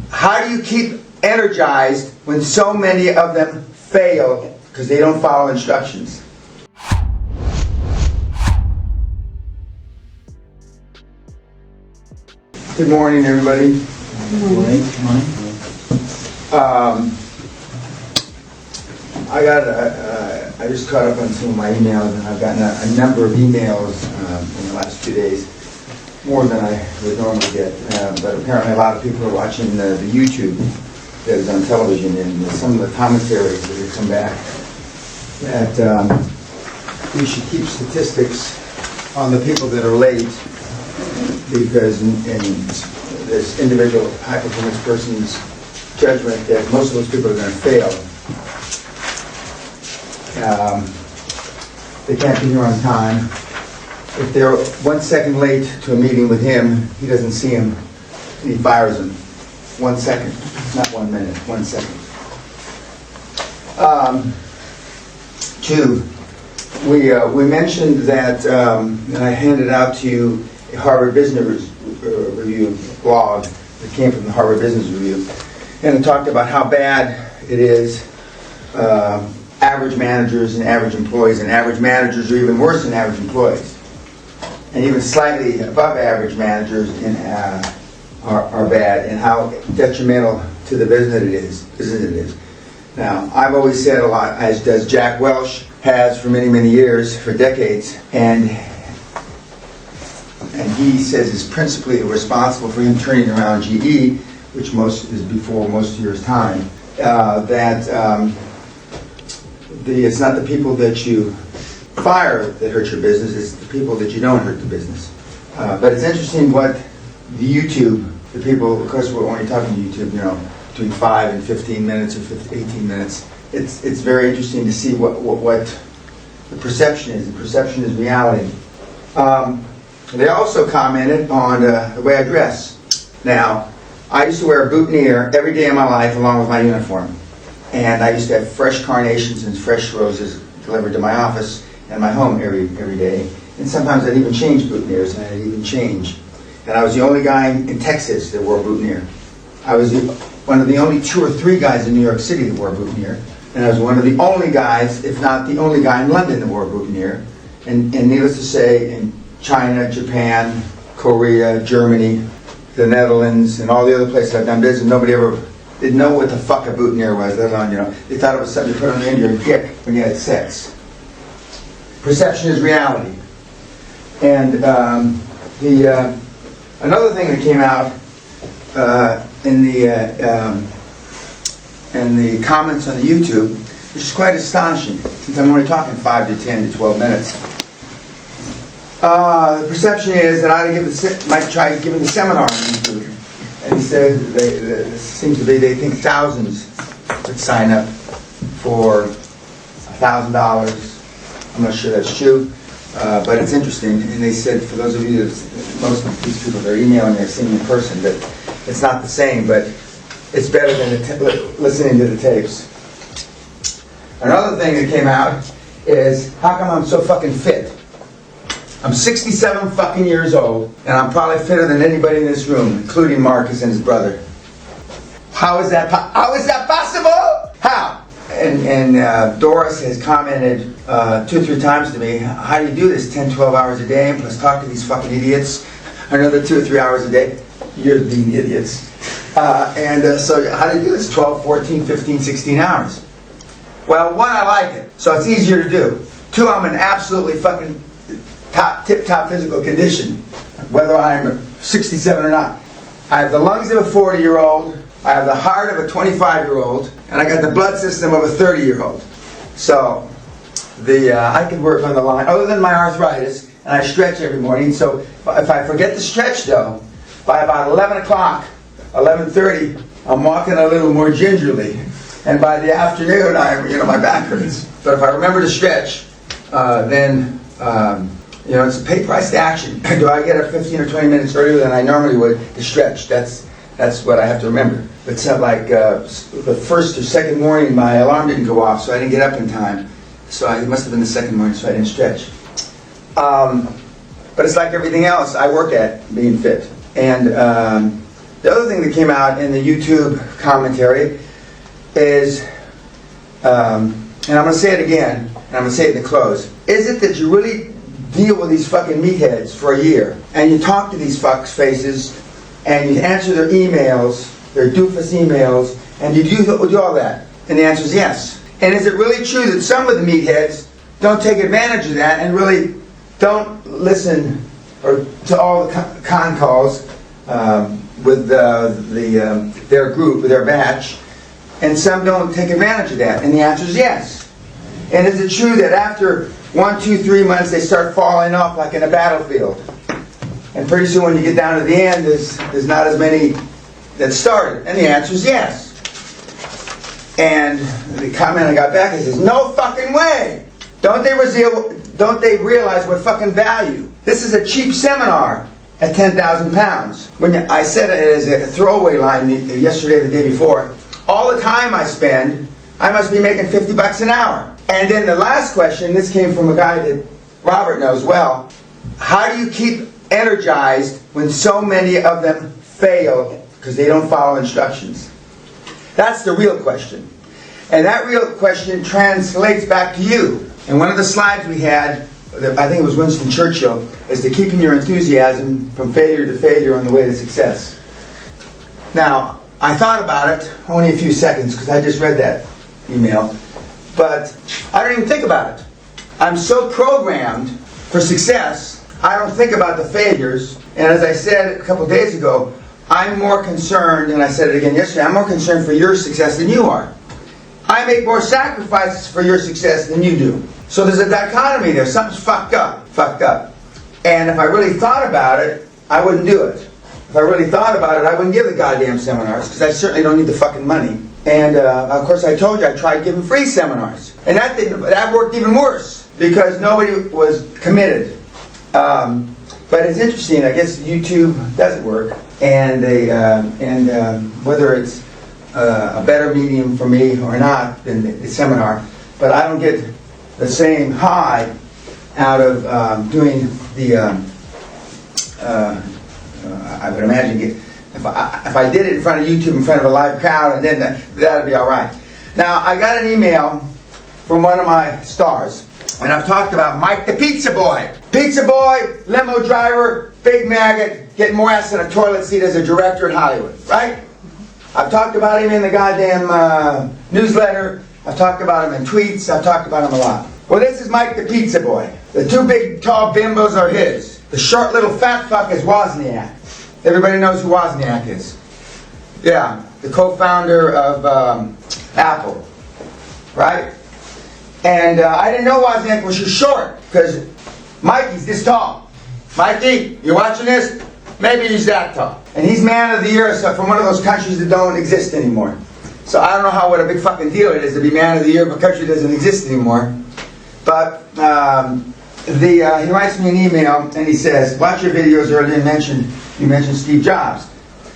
how do you keep energized when so many of them fail because they don't follow instructions? Good morning, everybody. Good morning. I just caught up on some of my emails, and I've gotten a number of emails in the last 2 days, more than I would normally get. But apparently, a lot of people are watching the YouTube that is on television, and some of the commentaries that have come back that we should keep statistics on the people that are late, because in this individual high-performance person's judgment that most of those people are going to fail. They can't be here on time. If they're 1 second late to a meeting with him, he doesn't see him, and he fires them. 1 second, not 1 minute, 1 second. Two, we mentioned that, and I handed out to you a Harvard Business Review blog that came from the Harvard Business Review, and it talked about how bad it is. Average managers and average employees, and average managers are even worse than average employees, and even slightly above average managers are bad, and how detrimental to the business it is. Now, I've always said a lot, as does Jack Welch has for many, many years, for decades, and he says is principally responsible for him turning around GE, which is before most of your time, it's not the people that you fire that hurt your business, it's the people that you don't hurt the business. But it's interesting what the people, of course we're only talking YouTube, between 5 and 15 minutes or 18 minutes. It's very interesting to see what the perception is. The perception is reality. They also commented on the way I dress. Now, I used to wear a boutonniere every day of my life along with my uniform. And I used to have fresh carnations and fresh roses delivered to my office and my home every day. And sometimes I'd even change boutonnieres, and I'd even change. And I was the only guy in Texas that wore a boutonniere. I was one of the only 2 or 3 guys in New York City that wore a boutonniere. And I was one of the only guys, if not the only guy in London that wore a boutonniere. And needless to say, in China, Japan, Korea, Germany, the Netherlands, and all the other places I've done business, nobody ever didn't know what the fuck a boutonniere was, let alone, they thought it was something you put on the end of your dick when you had sex. Perception is reality. And another thing that came out in the comments on the YouTube, which is quite astonishing, since I'm only talking 5 to 10 to 12 minutes. The perception is that I might try giving a seminar on YouTube. And he said it seems to be they think thousands would sign up for $1,000. I'm not sure that's true, but it's interesting. And they said, for those of you, most of these people that are emailing me have seen me in person, that it's not the same, but it's better than listening to the tapes. Another thing that came out is, how come I'm so fucking fit? I'm 67 fucking years old, and I'm probably fitter than anybody in this room, including Marcus and his brother. How is that possible? How? And Doris has commented 2 or 3 times to me, how do you do this 10, 12 hours a day, and plus talk to these fucking idiots another 2 or 3 hours a day? You're being idiots. So how do you do this 12, 14, 15, 16 hours? Well, 1, I like it, so it's easier to do. 2, I'm in absolutely fucking tip-top physical condition, whether I'm 67 or not. I have the lungs of a 40-year-old, I have the heart of a 25-year-old, and I got the blood system of a 30-year-old. So, I can work on the line, other than my arthritis, and I stretch every morning. So, if I forget to stretch, though, by about 11 o'clock, 11:30, I'm walking a little more gingerly. And by the afternoon, my back hurts. But if I remember to stretch, then it's a pay price to action. Do I get up 15 or 20 minutes earlier than I normally would to stretch? That's what I have to remember. But it's not like the first or second morning, my alarm didn't go off, so I didn't get up in time. So it must have been the second morning, so I didn't stretch. But it's like everything else I work at, being fit. And The other thing that came out in the YouTube commentary is, and I'm going to say it again, and I'm going to say it in the close, is it that you really deal with these fucking meatheads for a year, and you talk to these fucks faces, and you answer their emails, their doofus emails, and you do all that? And the answer is yes. And is it really true that some of the meatheads don't take advantage of that and really don't listen to all the con calls with their group, with their batch, and some don't take advantage of that? And the answer is yes. And is it true that after 1, 2, 3 months they start falling off like in a battlefield? And pretty soon when you get down to the end, there's not as many that started. And the answer is yes. And the comment I got back is, no fucking way! Don't they realize what fucking value? This is a cheap seminar at 10,000 pounds. When I said it as a throwaway line yesterday or the day before, all the time I spend, I must be making 50 bucks an hour. And then the last question, this came from a guy that Robert knows well, how do you keep energized when so many of them fail because they don't follow instructions? That's the real question. And that real question translates back to you. And one of the slides we had, I think it was Winston Churchill, is to keeping your enthusiasm from failure to failure on the way to success. Now, I thought about it only a few seconds because I just read that email, but I don't even think about it. I'm so programmed for success, I don't think about the failures. And as I said a couple days ago, I'm more concerned, and I said it again yesterday, I'm more concerned for your success than you are. I make more sacrifices for your success than you do. So there's a dichotomy there. Something's fucked up. And if I really thought about it, I wouldn't do it. If I really thought about it, I wouldn't give the goddamn seminars, because I certainly don't need the fucking money. And of course I told you I tried giving free seminars. And that worked even worse, because nobody was committed. But it's interesting, I guess YouTube doesn't work. And whether it's a better medium for me or not than the seminar, but I don't get the same high out of doing the I would imagine if I did it in front of YouTube, in front of a live crowd, and then that'd be all right. Now, I got an email from one of my stars, and I've talked about Mike the Pizza Boy. Pizza Boy, limo driver, big maggot, getting more ass than a toilet seat as a director in Hollywood, right? I've talked about him in the goddamn newsletter. I've talked about him in tweets. I've talked about him a lot. Well, this is Mike the Pizza Boy. The two big, tall bimbos are his. The short little fat fuck is Wozniak. Everybody knows who Wozniak is. Yeah, the co-founder of Apple, right? And I didn't know Wozniak was short, because Mikey's this tall. Mikey, you watching this? Maybe he's that tall. And he's man of the year from one of those countries that don't exist anymore. So I don't know what a big fucking deal it is to be man of the year of a country that doesn't exist anymore. But he writes me an email and he says, watch your videos earlier, you mentioned Steve Jobs.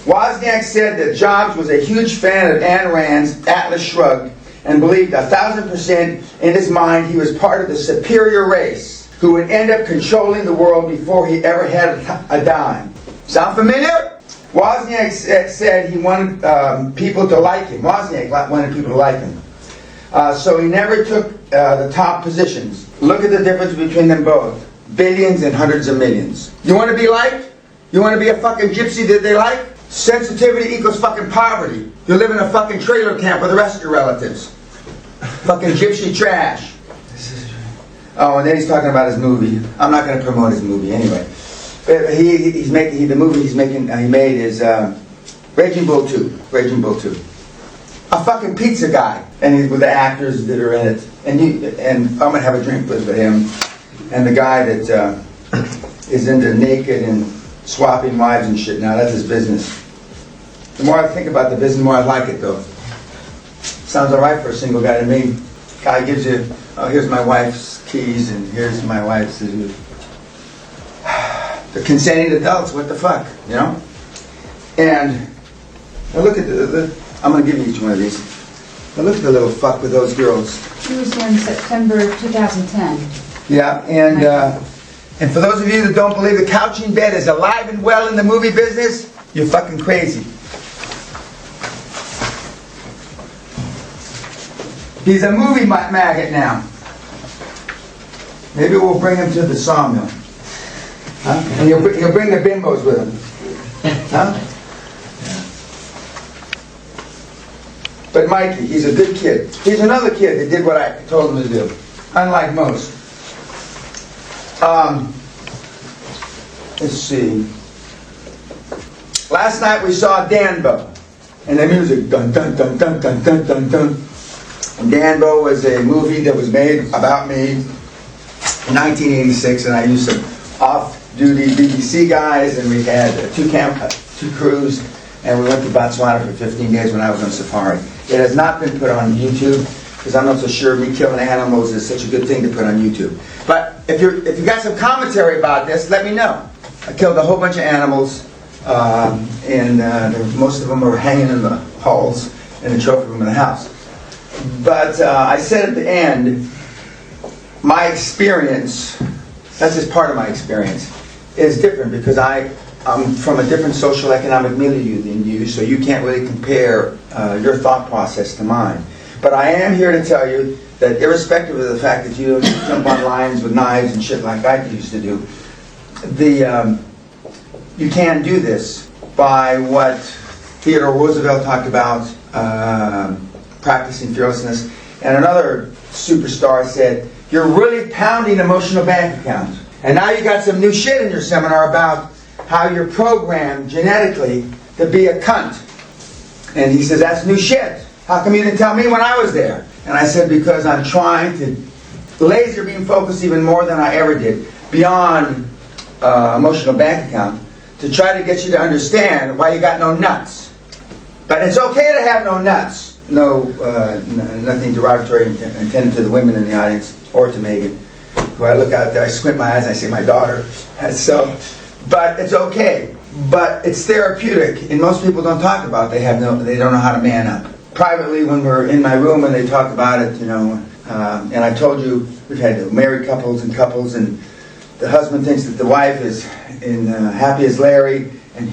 Wozniak said that Jobs was a huge fan of Ayn Rand's Atlas Shrugged and believed 1,000% in his mind he was part of the superior race who would end up controlling the world before he ever had a dime. Sound familiar? Wozniak said he wanted people to like him. Wozniak wanted people to like him. So he never took the top positions. Look at the difference between them both. Billions and hundreds of millions. You want to be liked? You want to be a fucking gypsy that they like? Sensitivity equals fucking poverty. You live in a fucking trailer camp with the rest of your relatives. Fucking gypsy trash. Oh, and then he's talking about his movie. I'm not going to promote his movie anyway. But the movie he made is Raging Bull 2. Raging Bull 2. A fucking pizza guy, and he's with the actors that are in it. And I'm gonna have a drink with him, and the guy that is into naked and swapping wives and shit. Now that's his business. The more I think about the business, the more I like it, though. Sounds all right for a single guy to me. Guy gives you, oh, here's my wife's keys, and here's my wife's. The consenting adults, what the fuck, you know? And now look at I'm going to give you each one of these. Now look at the little fuck with those girls. He was here in September 2010. Yeah, and for those of you that don't believe the couching bed is alive and well in the movie business, you're fucking crazy. He's a movie maggot now. Maybe we'll bring him to the sawmill. Huh? And he'll bring the bimbos with him. Huh? But Mikey, he's a good kid. He's another kid that did what I told him to do. Unlike most. Let's see. Last night we saw Danbo. And the music, dun dun dun dun dun dun dun dun. And Danbo was a movie that was made about me in 1986, and I used some off-duty BBC guys, and we had two crews, and we went to Botswana for 15 days when I was on safari. It has not been put on YouTube, because I'm not so sure me killing animals is such a good thing to put on YouTube. But if you got some commentary about this, let me know. I killed a whole bunch of animals, and most of them are hanging in the halls in the trophy room in the house. But I said at the end, my experience, that's just part of my experience, is different because I'm from a different social economic milieu than you, so you can't really compare your thought process to mine. But I am here to tell you that irrespective of the fact that you jump on lines with knives and shit like I used to do, you can do this by what Theodore Roosevelt talked about, practicing fearlessness. And another superstar said, you're really pounding emotional bank accounts. And now you got some new shit in your seminar about how you're programmed genetically to be a cunt. And he says, that's new shit. How come you didn't tell me when I was there? And I said, because I'm trying to laser beam focus even more than I ever did, beyond emotional bank account, to try to get you to understand why you got no nuts. But it's okay to have no nuts. Nothing derogatory intended to the women in the audience or to Megan, who I look out there, I squint my eyes, and I say my daughter. So, but it's okay. But it's therapeutic, and most people don't talk about it. They don't know how to man up. Privately, when we're in my room and they talk about it, and I told you we've had married couples, and the husband thinks that the wife is happy as Larry, and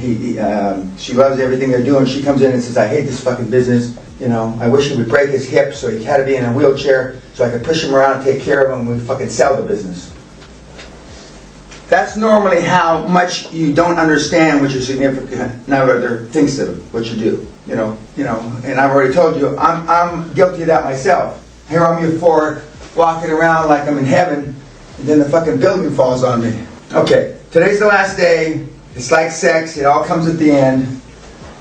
she loves everything they're doing. She comes in and says, I hate this fucking business. I wish he would break his hip so he had to be in a wheelchair so I could push him around and take care of him and we fucking sell the business. That's normally how much you don't understand what your significant other thinks of what you do. And I've already told you, I'm guilty of that myself. Here I'm euphoric, walking around like I'm in heaven, and then the fucking building falls on me. Okay, today's the last day. It's like sex, it all comes at the end.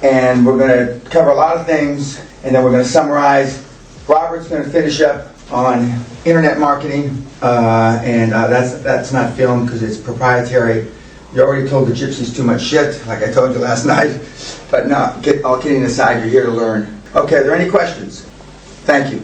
And we're going to cover a lot of things, and then we're going to summarize. Robert's going to finish up on internet marketing, and that's not filmed because it's proprietary. You already told the gypsies too much shit, like I told you last night. But no, all kidding aside, you're here to learn. Okay, are there any questions? Thank you.